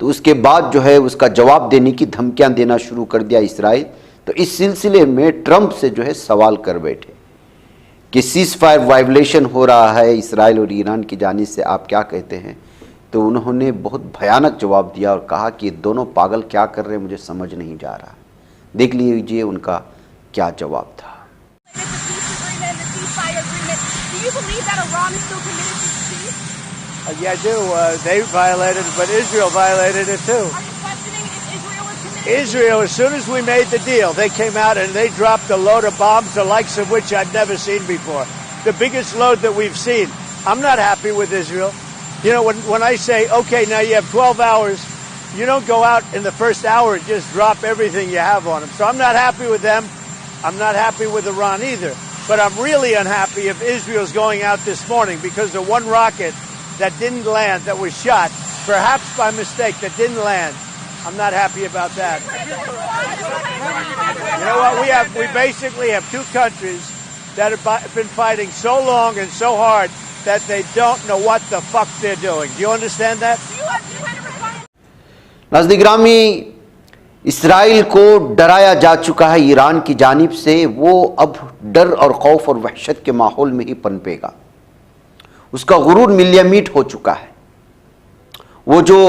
تو اس کے بعد جو ہے اس کا جواب دینے کی دھمکیاں دینا شروع کر دیا اسرائیل. تو اس سلسلے میں ٹرمپ سے جو ہے سوال کر بیٹھے کہ سیز فائر وائلیشن ہو رہا ہے اسرائیل اور ایران کی جانب سے, آپ کیا کہتے ہیں؟ تو انہوں نے بہت بھیانک جواب دیا اور کہا کہ دونوں پاگل کیا کر رہے ہیں مجھے سمجھ نہیں جا رہا. دیکھ لیجئے ان کا کیا جواب تھا. Yeah, I do. They violated it, but Israel violated it too. Israel, as soon as we made the deal, they came out and they dropped a load of bombs, the likes of which I'd never seen before. The biggest load that we've seen. I'm not happy with Israel. You know, when I say, okay, now you have 12 hours, you don't go out in the first hour and just drop everything you have on them. So I'm not happy with them. I'm not happy with Iran either. But I'm really unhappy if Israel's going out this morning because the one rocket that didn't land, that was shot, perhaps by mistake, that didn't land. I'm not happy about that. You know what? We basically have two countries that have been fighting so long and so hard that they don't know what the fuck they're doing. Do you understand that? ناظرین گرامی, اسرائیل کو ڈرایا جا چکا ہے ایران کی جانب سے. وہ اب ڈر اور خوف اور وحشت کے ماحول میں ہی پنپے گا. اس کا غرور ملیا میٹ ہو چکا ہے. وہ جو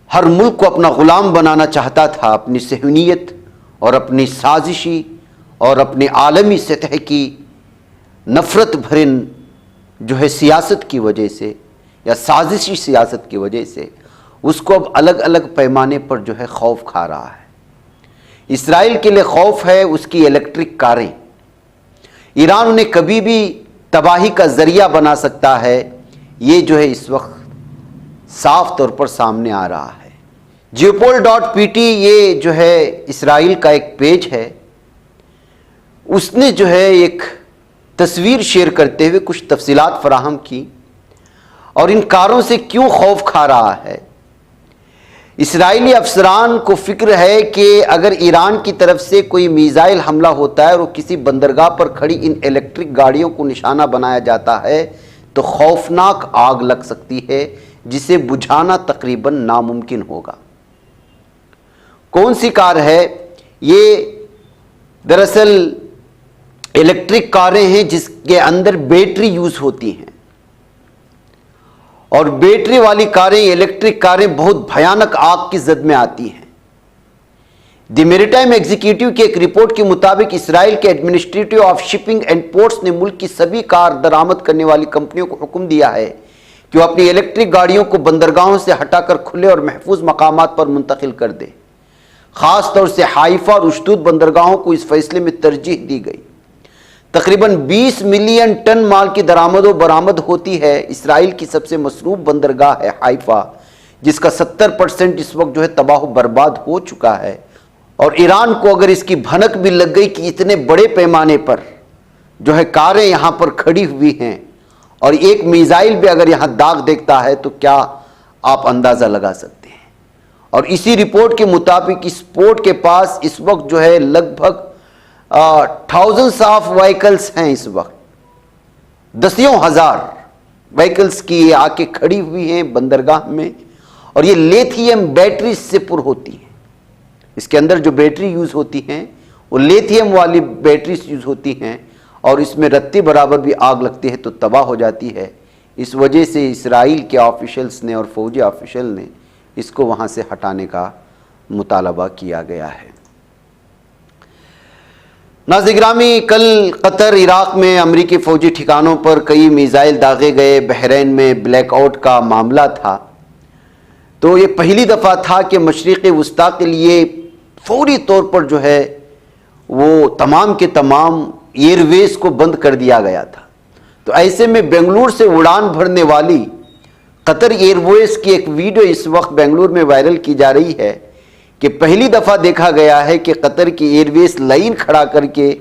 ہر ملک کو اپنا غلام بنانا چاہتا تھا اپنی صہیونیت اور اپنی سازشی اور اپنی عالمی سطح کی نفرت بھرن جو ہے سیاست کی وجہ سے یا سازشی سیاست کی وجہ سے, اس کو اب الگ الگ پیمانے پر جو ہے خوف کھا رہا ہے. اسرائیل کے لیے خوف ہے اس کی الیکٹرک کاریں. ایران انہیں کبھی بھی تباہی کا ذریعہ بنا سکتا ہے, یہ جو ہے اس وقت صاف طور پر سامنے آ رہا ہے. geopol.pt یہ جو ہے اسرائیل کا ایک پیج ہے, اس نے جو ہے ایک تصویر شیئر کرتے ہوئے کچھ تفصیلات فراہم کی اور ان کاروں سے کیوں خوف کھا رہا ہے. اسرائیلی افسران کو فکر ہے کہ اگر ایران کی طرف سے کوئی میزائل حملہ ہوتا ہے اور وہ کسی بندرگاہ پر کھڑی ان الیکٹرک گاڑیوں کو نشانہ بنایا جاتا ہے تو خوفناک آگ لگ سکتی ہے جسے بجھانا تقریباً ناممکن ہوگا. کون سی کار ہے یہ؟ دراصل الیکٹرک کاریں ہیں جس کے اندر بیٹری یوز ہوتی ہیں, اور بیٹری والی کاریں, الیکٹرک کاریں بہت بھیانک آگ کی زد میں آتی ہیں. دی میریٹائم ایگزیکٹو کی ایک رپورٹ کے مطابق اسرائیل کے administrative of shipping and ports نے ملک کی سبھی کار درآمد کرنے والی کمپنیوں کو حکم دیا ہے کہ وہ اپنی الیکٹرک گاڑیوں کو بندرگاہوں سے ہٹا کر کھلے اور محفوظ مقامات پر منتقل کر دے. خاص طور سے حائفہ اور اشدود بندرگاہوں کو اس فیصلے میں ترجیح دی گئی. تقریباً 20 ملین ٹن مال کی درآمد و برآمد ہوتی ہے. اسرائیل کی سب سے مصروف بندرگاہ ہے حائفہ, جس کا 70% اس وقت جو ہے تباہ و برباد ہو چکا ہے. اور ایران کو اگر اس کی بھنک بھی لگ گئی کہ اتنے بڑے پیمانے پر جو ہے کاریں یہاں پر کھڑی ہوئی ہیں اور ایک میزائل بھی اگر یہاں داغ دیکھتا ہے تو کیا آپ اندازہ لگا سکتے ہیں. اور اسی رپورٹ کے مطابق اس پورٹ کے پاس اس وقت جو ہے لگ بھگ thousands آف وہیکلس ہیں. اس وقت دسیوں ہزار وہیکلس کی آ کے کھڑی ہوئی ہیں بندرگاہ میں, اور یہ لیتھیم بیٹری سے پر ہوتی ہیں. اس کے اندر جو بیٹری یوز ہوتی ہیں وہ لیتھیم والی بیٹریز یوز ہوتی ہیں, اور اس میں رتی برابر بھی آگ لگتی ہے تو تباہ ہو جاتی ہے. اس وجہ سے اسرائیل کے آفیشلز نے اور فوجی آفیشل نے اس کو وہاں سے ہٹانے کا مطالبہ کیا گیا ہے. ناظرین گرامی, کل قطر عراق میں امریکی فوجی ٹھکانوں پر کئی میزائل داغے گئے. بحرین میں بلیک آؤٹ کا معاملہ تھا. تو یہ پہلی دفعہ تھا کہ مشرق وسطیٰ کے لیے فوری طور پر جو ہے وہ تمام کے تمام ایئر ویز کو بند کر دیا گیا تھا. تو ایسے میں بنگلور سے اڑان بھرنے والی قطر ایئر ویز کی ایک ویڈیو اس وقت بنگلور میں وائرل کی جا رہی ہے کہ پہلی دفعہ دیکھا گیا ہے کہ قطر کی ایئر ویز لائن کھڑا کر کے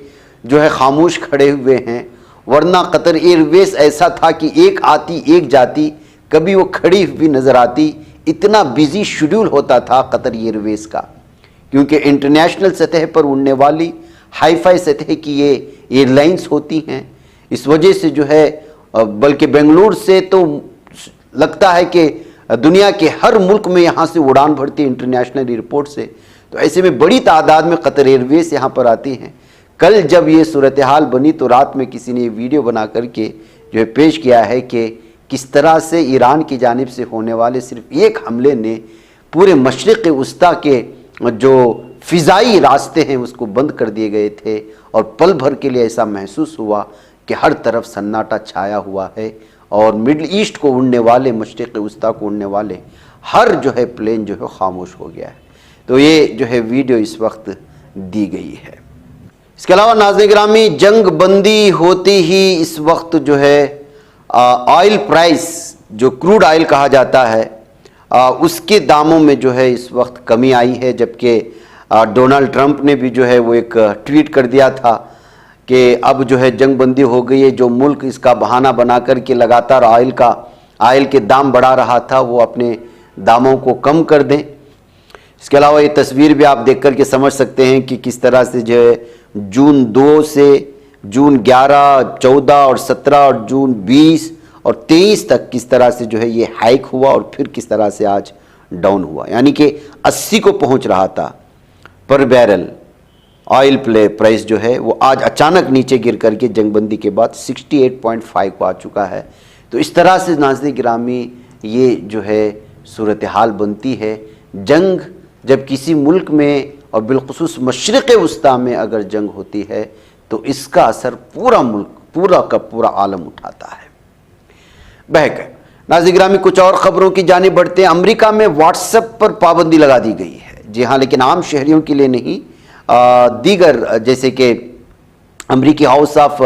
جو ہے خاموش کھڑے ہوئے ہیں. ورنہ قطر ایئر ویز ایسا تھا کہ ایک آتی ایک جاتی, کبھی وہ کھڑی ہوئی نظر آتی. اتنا بیزی شیڈول ہوتا تھا قطر ایئر ویز کا, کیونکہ انٹرنیشنل سطح پر اڑنے والی ہائی فائی سطح کی یہ ایئر لائنز ہوتی ہیں. اس وجہ سے جو ہے بلکہ بنگلور سے تو لگتا ہے کہ دنیا کے ہر ملک میں یہاں سے اڑان بھرتی ہے انٹرنیشنل ایئرپورٹ سے، تو ایسے میں بڑی تعداد میں قطر ایئر ویز یہاں پر آتی ہیں۔ کل جب یہ صورتحال بنی تو رات میں کسی نے یہ ویڈیو بنا کر کے جو ہے پیش کیا ہے کہ کس طرح سے ایران کی جانب سے ہونے والے صرف ایک حملے نے پورے مشرق وسطیٰ کے جو فضائی راستے ہیں اس کو بند کر دیے گئے تھے، اور پل بھر کے لیے ایسا محسوس ہوا کہ ہر طرف سناٹا چھایا ہوا ہے، اور مڈل ایسٹ کو اڑنے والے، مشرق وسطیٰ کو اڑنے والے ہر جو ہے پلین جو ہے خاموش ہو گیا ہے۔ تو یہ جو ہے ویڈیو اس وقت دی گئی ہے۔ اس کے علاوہ ناظرین گرامی، جنگ بندی ہوتی ہی اس وقت جو ہے آئل پرائس، جو کروڈ آئل کہا جاتا ہے، اس کے داموں میں جو ہے اس وقت کمی آئی ہے، جبکہ ڈونلڈ ٹرمپ نے بھی جو ہے وہ ایک ٹویٹ کر دیا تھا کہ اب جو ہے جنگ بندی ہو گئی ہے، جو ملک اس کا بہانہ بنا کر کے لگاتار آئل کے دام بڑھا رہا تھا وہ اپنے داموں کو کم کر دیں۔ اس کے علاوہ یہ تصویر بھی آپ دیکھ کر کے سمجھ سکتے ہیں کہ کس طرح سے جو ہے جون 2 سے جون 11، 14 اور 17 اور جون 20 اور 23 تک کس طرح سے جو ہے یہ ہائیک ہوا، اور پھر کس طرح سے آج ڈاؤن ہوا، یعنی کہ 80 کو پہنچ رہا تھا پر بیرل آئل پرائس جو ہے وہ آج اچانک نیچے گر کر کے جنگ بندی کے بعد 68.5 کو آ چکا ہے۔ تو اس طرح سے ناظرین گرامی یہ جو ہے صورتحال بنتی ہے۔ جنگ جب کسی ملک میں اور بالخصوص مشرق وسطیٰ میں اگر جنگ ہوتی ہے تو اس کا اثر پورا ملک، پورا کا پورا عالم اٹھاتا ہے۔ بہرکیف ناظرین گرامی، کچھ اور خبروں کی جانب بڑھتے ہیں۔ امریکہ میں واٹس ایپ پر پابندی لگا دی گئی ہے، جی ہاں، لیکن عام شہریوں کے لیے نہیں، دیگر جیسے کہ امریکی ہاؤس آف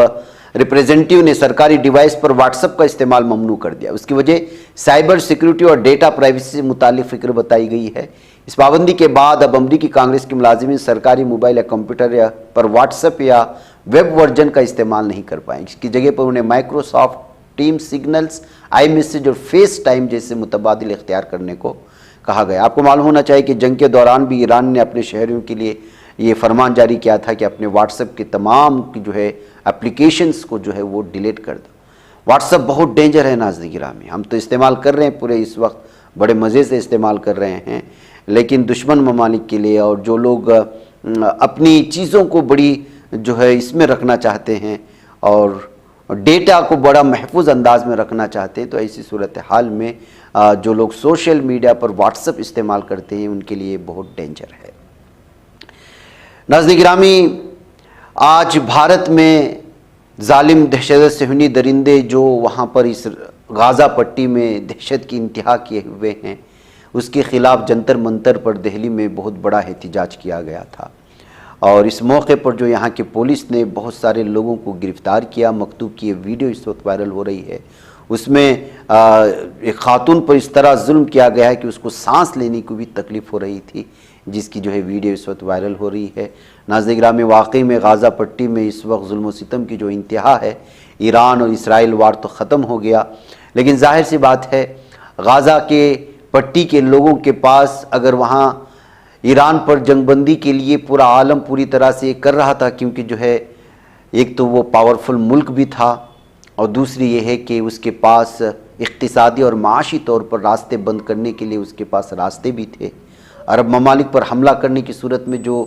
ریپریزنٹیو نے سرکاری ڈیوائس پر واٹس ایپ کا استعمال ممنوع کر دیا۔ اس کی وجہ سائبر سیکیورٹی اور ڈیٹا پرائیویسی سے متعلق فکر بتائی گئی ہے۔ اس پابندی کے بعد اب امریکی کانگریس کے ملازمین سرکاری موبائل یا کمپیوٹر پر واٹس ایپ یا ویب ورژن کا استعمال نہیں کر پائیں۔ اس کی جگہ پر انہیں مائکروسافٹ ٹیم، سگنلز، آئی میسیج اور فیس ٹائم جیسے متبادل اختیار کرنے کو کہا گیا۔ آپ کو معلوم ہونا چاہیے کہ جنگ کے دوران بھی ایران نے اپنے شہریوں کے لیے یہ فرمان جاری کیا تھا کہ اپنے واٹس ایپ کے تمام جو ہے اپلیکیشنز کو جو ہے وہ ڈیلیٹ کر دو۔ واٹس ایپ بہت ڈینجر ہے ناظرین گرامی، ہم تو استعمال کر رہے ہیں، پورے اس وقت بڑے مزے سے استعمال کر رہے ہیں، لیکن دشمن ممالک کے لیے اور جو لوگ اپنی چیزوں کو بڑی جو ہے اس میں رکھنا چاہتے ہیں اور ڈیٹا کو بڑا محفوظ انداز میں رکھنا چاہتے ہیں، تو ایسی صورتحال میں جو لوگ سوشل میڈیا پر واٹس ایپ استعمال کرتے ہیں ان کے لیے بہت ڈینجر ہے۔ ناظرین گرامی، آج بھارت میں ظالم دہشت صہیونی درندے جو وہاں پر اس غازہ پٹی میں دہشت کی انتہا کیے ہوئے ہیں، اس کے خلاف جنتر منتر پر دہلی میں بہت بڑا احتجاج کیا گیا تھا، اور اس موقع پر جو یہاں کے پولیس نے بہت سارے لوگوں کو گرفتار کیا۔ مکتوب کی یہ ویڈیو اس وقت وائرل ہو رہی ہے، اس میں ایک خاتون پر اس طرح ظلم کیا گیا ہے کہ اس کو سانس لینے کو بھی تکلیف ہو رہی تھی، جس کی جو ہے ویڈیو اس وقت وائرل ہو رہی ہے۔ ناظرین گرامی، واقعی میں غازہ پٹی میں اس وقت ظلم و ستم کی جو انتہا ہے، ایران اور اسرائیل وار تو ختم ہو گیا، لیکن ظاہر سی بات ہے غازہ کے پٹی کے لوگوں کے پاس اگر وہاں ایران پر جنگ بندی کے لیے پورا عالم پوری طرح سے کر رہا تھا، کیونکہ جو ہے ایک تو وہ پاورفل ملک بھی تھا، اور دوسری یہ ہے کہ اس کے پاس اقتصادی اور معاشی طور پر راستے بند کرنے کے لیے اس کے پاس راستے بھی تھے۔ عرب ممالک پر حملہ کرنے کی صورت میں جو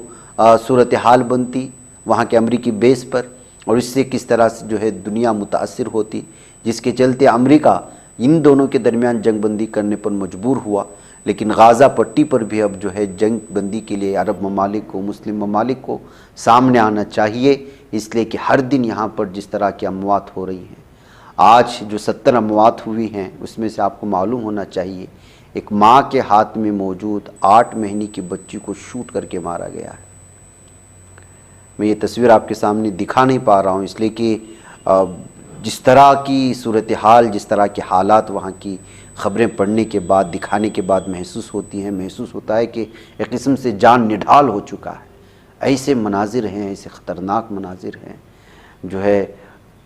صورتحال بنتی وہاں کے امریکی بیس پر، اور اس سے کس طرح سے جو ہے دنیا متاثر ہوتی، جس کے چلتے امریکہ ان دونوں کے درمیان جنگ بندی کرنے پر مجبور ہوا۔ لیکن غازہ پٹی پر بھی اب جو ہے جنگ بندی کے لیے عرب ممالک کو، مسلم ممالک کو سامنے آنا چاہیے، اس لیے کہ ہر دن یہاں پر جس طرح کی اموات ہو رہی ہیں، آج جو 70 اموات ہوئی ہیں اس میں سے آپ کو معلوم ہونا چاہیے ایک ماں کے ہاتھ میں موجود 8 مہینے کی بچی کو شوٹ کر کے مارا گیا ہے۔ میں یہ تصویر آپ کے سامنے دکھا نہیں پا رہا ہوں اس لیے کہ جس طرح کی صورتحال، جس طرح کے حالات وہاں کی خبریں پڑھنے کے بعد، دکھانے کے بعد محسوس ہوتی ہیں، محسوس ہوتا ہے کہ ایک قسم سے جان نڈھال ہو چکا ہے۔ ایسے مناظر ہیں، ایسے خطرناک مناظر ہیں، جو ہے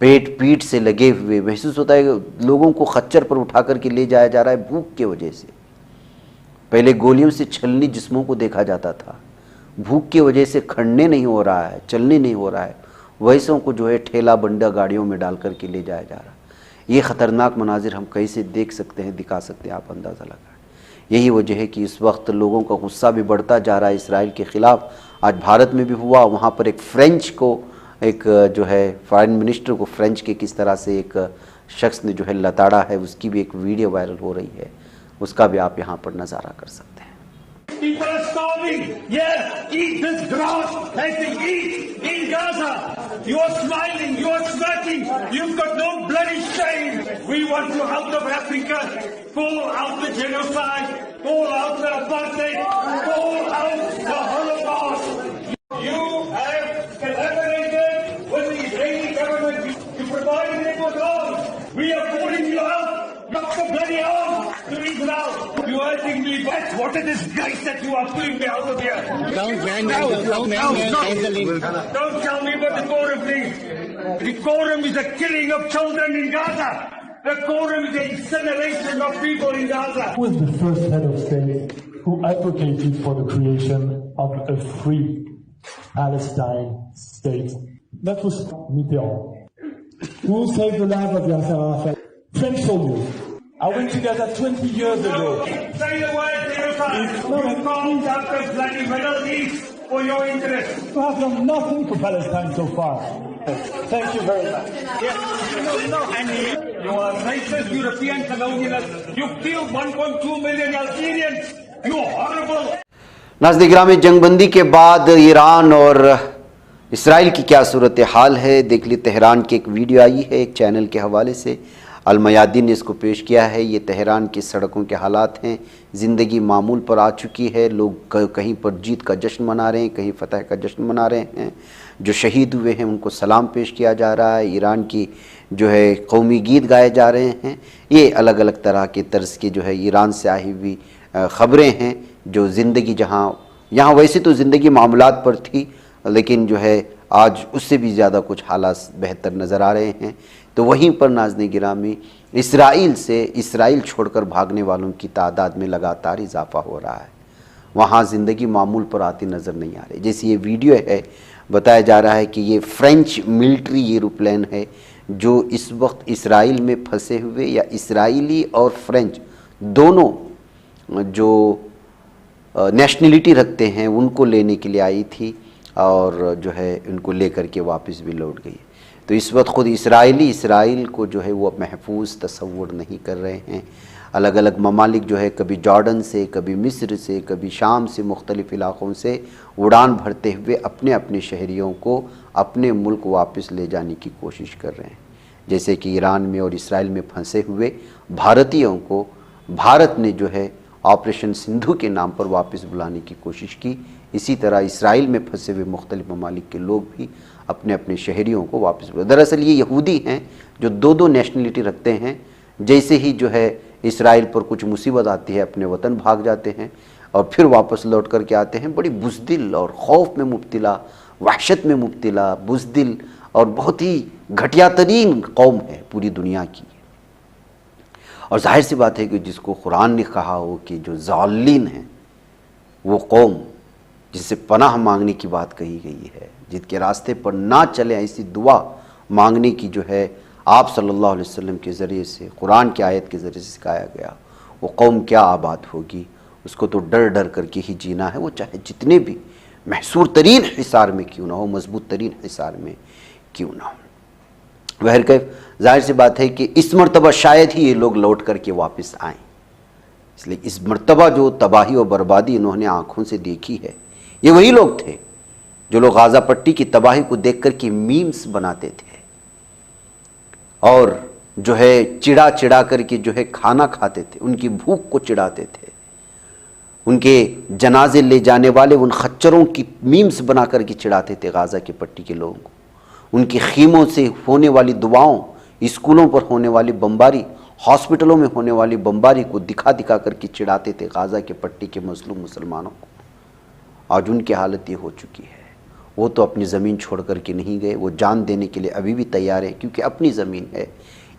پیٹ سے لگے ہوئے، محسوس ہوتا ہے کہ لوگوں کو خچر پر اٹھا کر کے لے جایا جا رہا ہے بھوک کی وجہ سے۔ پہلے گولیوں سے چھلنی جسموں کو دیکھا جاتا تھا، بھوک کی وجہ سے کھڑنے نہیں ہو رہا ہے، چلنے نہیں ہو رہا ہے، ویسوں کو جو ہے ٹھیلا بنڈا گاڑیوں میں ڈال کر کے لے جایا جا رہا ہے۔ یہ خطرناک مناظر ہم کیسے دیکھ سکتے ہیں، دکھا سکتے ہیں، آپ اندازہ لگائیں۔ یہی وجہ ہے کہ اس وقت لوگوں کا غصہ بھی بڑھتا جا رہا ہے اسرائیل کے خلاف۔ آج بھارت میں بھی ہوا، وہاں پر ایک فرینچ کو، ایک جو ہے فارن منسٹر کو فرینچ کے کس طرح سے ایک شخص نے جو ہے لتاڑا ہے، اس کی بھی ایک ویڈیو وائرل ہو رہی ہے، اس کا بھی آپ یہاں پر نظارہ کر سکتے ہیں۔ People are starving. Yes, eat this grass that they eat in Gaza. You are smiling, you are smirking. You've got no bloody shame. We want you out of Africa. Call out the genocide. Call out the apartheid. Call out the Holocaust. You have collaborated with the Israeli government. You provided it with arms. We are calling you out. Knock the bloody arms to Israel. You are hurting me. That's what it is, guys, that you are pulling me out of here. Don't Don't tell me about decorum, please. Decorum is the killing of children in Gaza. Decorum is the incineration of people in Gaza. Who was the first head of state who advocated for the creation of a free Palestine state? That was Mitterrand. Who saved the life of Yasser Arafat? French soldiers. I went to Gaza 20 years ago. Say the word, genocide. You called out the bloody Middle East for your interest. You have done nothing for Palestine so far. Thank you very much. And you are racist European colonialists. You killed 1.2 million Algerians. You are horrible. ناظرین گرامی، جنگ بندی کے بعد ایران اور اسرائیل کی کیا صورتحال ہے دیکھ لی۔ تہران کی ایک ویڈیو آئی ہے ایک چینل کے حوالے سے، المیادین نے اس کو پیش کیا ہے۔ یہ تہران کی سڑکوں کے حالات ہیں، زندگی معمول پر آ چکی ہے، لوگ کہیں پر جیت کا جشن منا رہے ہیں، کہیں فتح کا جشن منا رہے ہیں، جو شہید ہوئے ہیں ان کو سلام پیش کیا جا رہا ہے، ایران کی جو ہے قومی گیت گائے جا رہے ہیں۔ یہ الگ الگ طرح کے طرز کے جو ہے ایران سے آئی ہوئی خبریں ہیں، جو زندگی جہاں یہاں ویسے تو زندگی معاملات پر تھی، لیکن جو ہے آج اس سے بھی زیادہ کچھ حالات بہتر نظر آ رہے ہیں۔ تو وہیں پر ناظرین گرامی، اسرائیل چھوڑ کر بھاگنے والوں کی تعداد میں لگاتار اضافہ ہو رہا ہے۔ وہاں زندگی معمول پر آتی نظر نہیں آ رہی۔ جیسے یہ ویڈیو ہے، بتایا جا رہا ہے کہ یہ فرینچ ملٹری ایروپلین ہے جو اس وقت اسرائیل میں پھنسے ہوئے، یا اسرائیلی اور فرینچ دونوں جو نیشنلٹی رکھتے ہیں ان کو لینے کے لیے آئی تھی، اور جو ہے ان کو لے کر کے واپس بھی لوٹ گئی۔ تو اس وقت خود اسرائیل کو جو ہے وہ محفوظ تصور نہیں کر رہے ہیں۔ الگ الگ ممالک جو ہے کبھی جارڈن سے، کبھی مصر سے، کبھی شام سے، مختلف علاقوں سے اڑان بھرتے ہوئے اپنے اپنے شہریوں کو اپنے ملک واپس لے جانے کی کوشش کر رہے ہیں۔ جیسے کہ ایران میں اور اسرائیل میں پھنسے ہوئے بھارتیوں کو بھارت نے جو ہے آپریشن سندھو کے نام پر واپس بلانے کی کوشش کی، اسی طرح اسرائیل میں پھنسے ہوئے مختلف ممالک کے لوگ بھی اپنے اپنے شہریوں کو واپس بلا۔ دراصل یہ یہودی ہیں جو دو نیشنلٹی رکھتے ہیں، جیسے ہی جو ہے اسرائیل پر کچھ مصیبت آتی ہے اپنے وطن بھاگ جاتے ہیں اور پھر واپس لوٹ کر کے آتے ہیں۔ بڑی بزدل اور خوف میں مبتلا، وحشت میں مبتلا، بزدل اور بہت ہی گھٹیا ترین قوم ہے پوری دنیا کی۔ اور ظاہر سی بات ہے کہ جس کو قرآن نے کہا ہو کہ جو ضالین ہیں وہ قوم جس سے پناہ مانگنے کی بات کہی گئی ہے، جن کے راستے پر نہ چلیں، ایسی دعا مانگنے کی جو ہے آپ صلی اللہ علیہ وسلم کے ذریعے سے، قرآن کی آیت کے ذریعے سے سکھایا گیا، وہ قوم کیا آباد ہوگی۔ اس کو تو ڈر ڈر کر کے ہی جینا ہے، وہ چاہے جتنے بھی محصور ترین حصار میں کیوں نہ ہو، مضبوط ترین حصار میں کیوں نہ ہو۔ بہرکیف ظاہر سی بات ہے کہ اس مرتبہ شاید ہی یہ لوگ لوٹ کر کے واپس آئیں، اس لیے اس مرتبہ جو تباہی و بربادی انہوں نے آنکھوں سے دیکھی ہے، یہ وہی لوگ تھے جو لوگ غازہ پٹی کی تباہی کو دیکھ کر کے میمز بناتے تھے اور جو ہے چڑا چڑا کر کے جو ہے کھانا کھاتے تھے، ان کی بھوک کو چڑھاتے تھے، ان کے جنازے لے جانے والے ان خچروں کی میمز بنا کر کے چڑھاتے تھے غازہ کی پٹی کے لوگوں کو، ان کی خیموں سے ہونے والی دعاؤں، اسکولوں پر ہونے والی بمباری، ہاسپٹلوں میں ہونے والی بمباری کو دکھا دکھا کر کے چڑھاتے تھے غازہ کی پٹی کے مظلوم مسلمانوں کو۔ آج ان کی حالت یہ ہو چکی ہے، وہ تو اپنی زمین چھوڑ کر کے نہیں گئے، وہ جان دینے کے لیے ابھی بھی تیار ہیں، کیونکہ اپنی زمین ہے،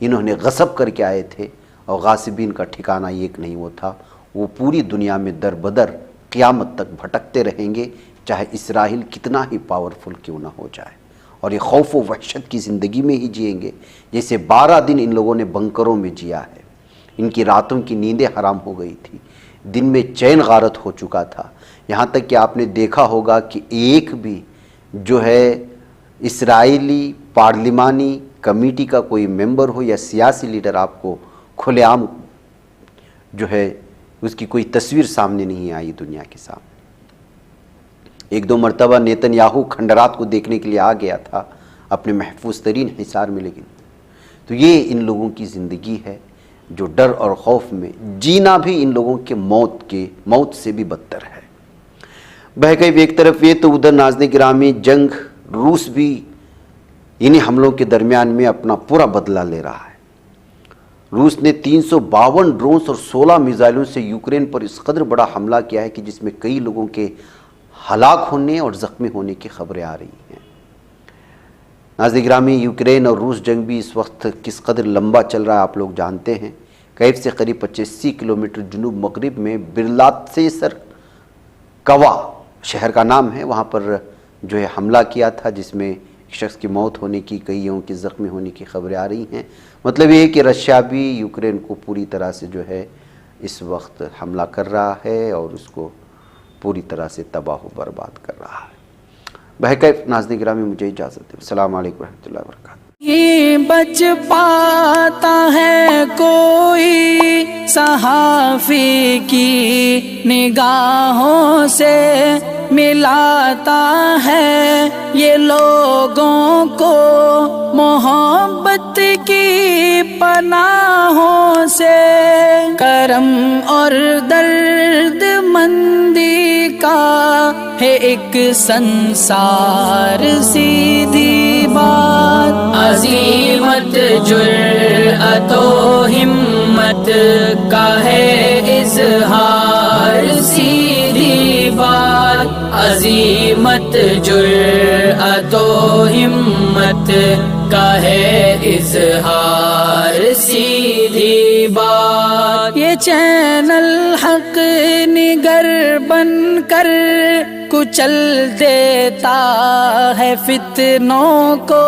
انہوں نے غصب کر کے آئے تھے، اور غاصبین کا ٹھکانہ ایک نہیں وہ تھا، وہ پوری دنیا میں در بدر قیامت تک بھٹکتے رہیں گے، چاہے اسرائیل کتنا ہی پاورفل کیوں نہ ہو جائے۔ اور یہ خوف و وحشت کی زندگی میں ہی جئیں گے جیسے 12 دن ان لوگوں نے بنکروں میں جیا ہے. ان کی راتوں کی نیندیں حرام ہو گئی تھی، دن میں چین غارت ہو چکا تھا، یہاں تک کہ آپ نے دیکھا ہوگا کہ ایک بھی جو ہے اسرائیلی پارلیمانی کمیٹی کا کوئی ممبر ہو یا سیاسی لیڈر آپ کو کھلے عام جو ہے اس کی کوئی تصویر سامنے نہیں آئی دنیا کے سامنے. 1-2 مرتبہ نیتن یاہو کھنڈرات کو دیکھنے کے لیے آ گیا تھا اپنے محفوظ ترین حصار میں، لیکن تو یہ ان لوگوں کی زندگی ہے جو ڈر اور خوف میں جینا بھی ان لوگوں کے موت سے بھی بدتر ہے. بہرکیف ایک طرف یہ تو ادھر ناظرین گرامی جنگ روس بھی انہی حملوں کے درمیان میں اپنا پورا بدلہ لے رہا ہے. روس نے 352 ڈرونز اور 16 میزائلوں سے یوکرین پر اس قدر بڑا حملہ کیا ہے کہ جس میں کئی لوگوں کے ہلاک ہونے اور زخمی ہونے کی خبریں آ رہی ہیں. ناظرین گرامی یوکرین اور روس جنگ بھی اس وقت کس قدر لمبا چل رہا ہے آپ لوگ جانتے ہیں. کیف سے قریب 85 کلومیٹر جنوب مغرب میں برلاتسیسر کوا شہر کا نام ہے، وہاں پر جو ہے حملہ کیا تھا جس میں ایک شخص کی موت ہونے کی، کئیوں کے زخمی ہونے کی خبریں آ رہی ہیں. مطلب یہ ہے کہ رشیا بھی یوکرین کو پوری طرح سے جو ہے اس وقت حملہ کر رہا ہے اور اس کو پوری طرح سے تباہ و برباد کر رہا ہے. بہرکیف ناظرین گرامی مجھے اجازت دیں. السلام علیکم ورحمۃ اللہ وبرکاتہ. ہی بچ پاتا ہے کوئی صحافی کی نگاہوں سے، ملاتا ہے یہ لوگوں کو محبت کی پناہوں سے. کرم اور درد مندی کا ہے ایک سنسار سیدھی بات. عزیمت جرأت و ہمت کا ہے اظہار سیدھی بات. عزیمت جرأت و ہمت کا ہے اظہار سیدھی بات. یہ چینل حق نگر بن کر کچل دیتا ہے فتنوں کو.